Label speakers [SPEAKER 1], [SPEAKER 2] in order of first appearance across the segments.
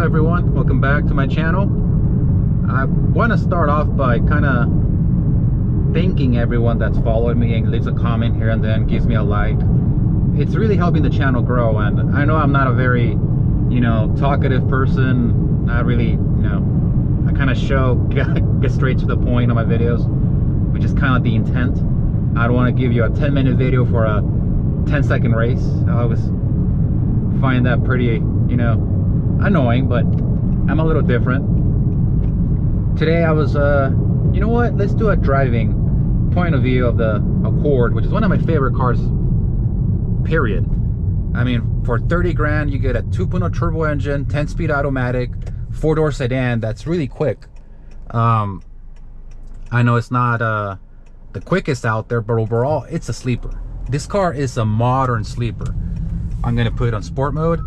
[SPEAKER 1] everyone, welcome back to my channel. I want to start off by kind of thanking everyone that's followed me and leaves a comment here and then gives me a like. It's really helping the channel grow, and I know I'm not a very, talkative person. Not really, I kind of get straight to the point on my videos, which is kind of the intent. I don't want to give you a 10-minute video for a 10-second race. I always find that pretty, annoying, but I'm a little different. Today I was, you know what? Let's do a driving point of view of the Accord, which is one of my favorite cars, period. I mean, for 30 grand, you get a 2.0 turbo engine, 10-speed automatic, 4-door sedan that's really quick. I know it's not the quickest out there, but overall, it's a sleeper. This car is a modern sleeper. I'm gonna put it on sport mode.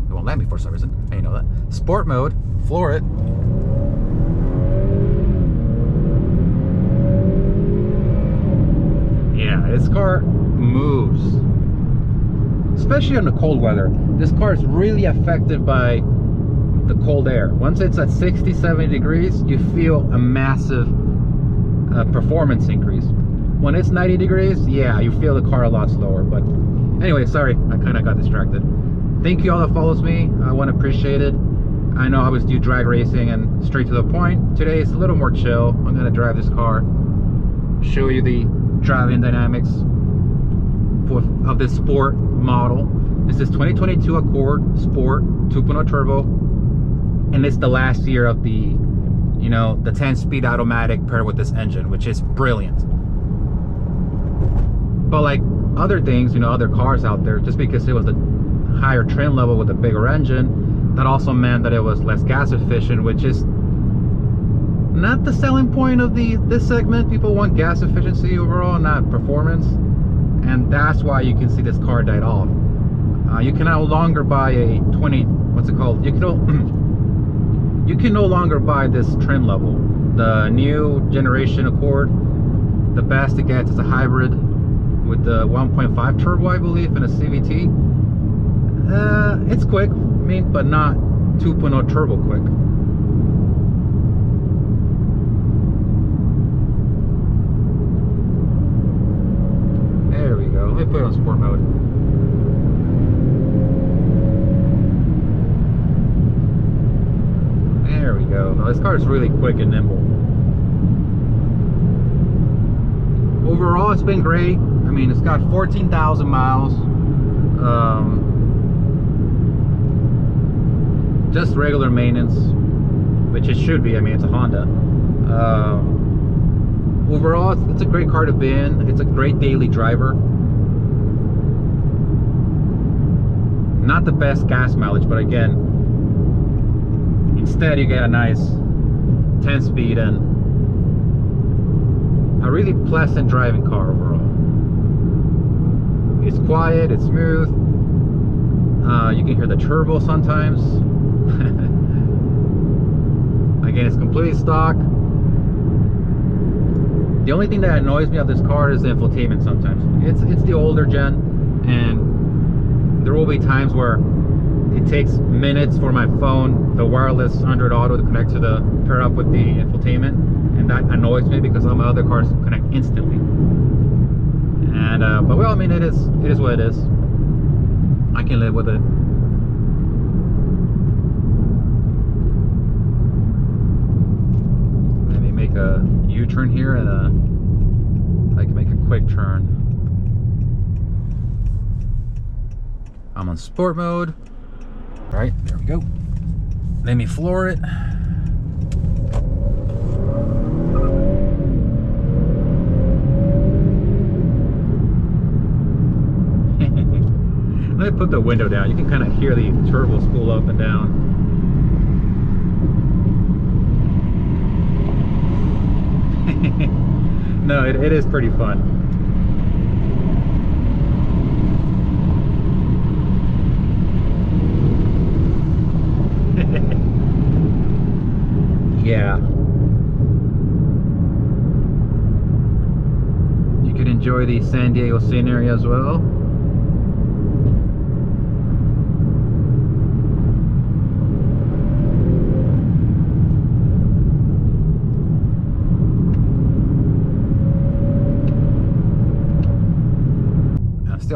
[SPEAKER 1] It won't let me for some reason. I didn't know that. Sport mode, floor it. Yeah, this car moves. Especially in the cold weather. This car is really affected by the cold air. Once it's at 60, 70 degrees, you feel a massive performance increase. When it's 90 degrees, yeah, you feel the car a lot slower. But anyway, sorry, I kind of got distracted. Thank you all that follows me. I want to appreciate it. I know I always do drag racing and straight to the point. Today it's a little more chill. I'm going to drive this car, show you the driving dynamics of this sport model. This is 2022 Accord Sport 2.0 Turbo, and it's the last year of the, the 10-speed automatic paired with this engine, which is brilliant. But like other things, other cars out there, just because it was a higher trim level with a bigger engine, that also meant that it was less gas efficient, which is not the selling point of this segment. People want gas efficiency overall, not performance, and that's why you can see this car died off. You can no longer buy a 20, what's it called? You can no longer buy this trim level. The new generation Accord, the best it gets is a hybrid with the 1.5 turbo, I believe, and a CVT. It's quick, but not 2.0 turbo quick. There we go. Let me put it on sport mode. There we go. Now this car is really quick and nimble. Overall, it's been great. I mean, it's got 14,000 miles. Just regular maintenance, which it should be. I mean, it's a Honda. Overall, it's a great car to be in. It's a great daily driver. Not the best gas mileage, but again, instead you get a nice 10-speed and a really pleasant driving car overall. It's quiet, it's smooth. You can hear the turbo sometimes. Again, it's completely stock. The only thing that annoys me of this car is the infotainment sometimes. It's the older gen, and there will be times where it takes minutes for my phone, the wireless Android Auto, to connect to pair up with the infotainment, and that annoys me because all my other cars connect instantly. And but well, I mean, it is what it is. I can live with it. Let me make a U-turn here, and I can make a quick turn. I'm on sport mode. All right, there we go. Let me floor it. Let me put the window down. You can kind of hear the turbo spool up and down. No, it is pretty fun. Yeah. You can enjoy the San Diego scenery as well.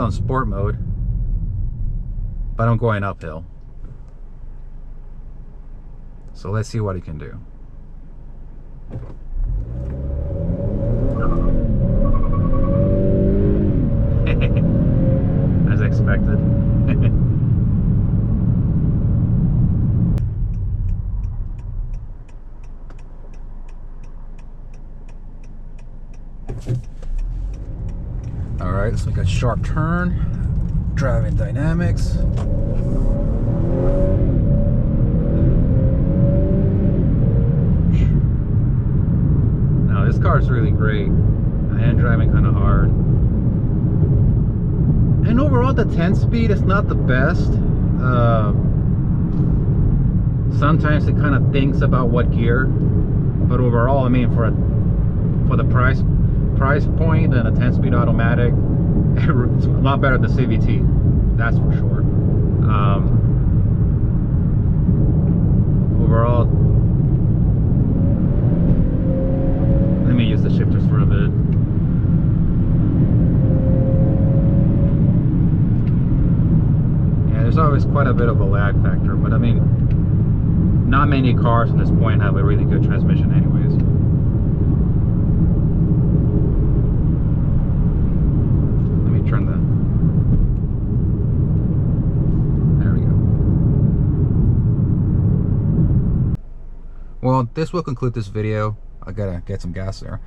[SPEAKER 1] still in sport mode, but I'm going uphill. So let's see what it can do. As expected. All right, let's make a sharp turn. Driving dynamics. Now this car is really great. I am driving kind of hard. And overall, the 10-speed is not the best. Sometimes it kind of thinks about what gear, but overall, I mean, for the price point, then a 10-speed automatic, it's a lot better than CVT. That's for sure. Overall, let me use the shifters for a bit. Yeah, there's always quite a bit of a lag factor, but I mean, not many cars at this point have a really good transmission anyways. Let me turn the... There we go. Well, this will conclude this video. I gotta get some gas there.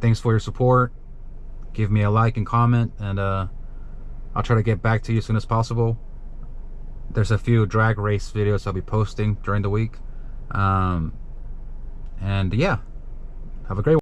[SPEAKER 1] Thanks for your support. Give me a like and comment, and I'll try to get back to you as soon as possible. There's a few drag race videos I'll be posting during the week. And yeah, have a great one.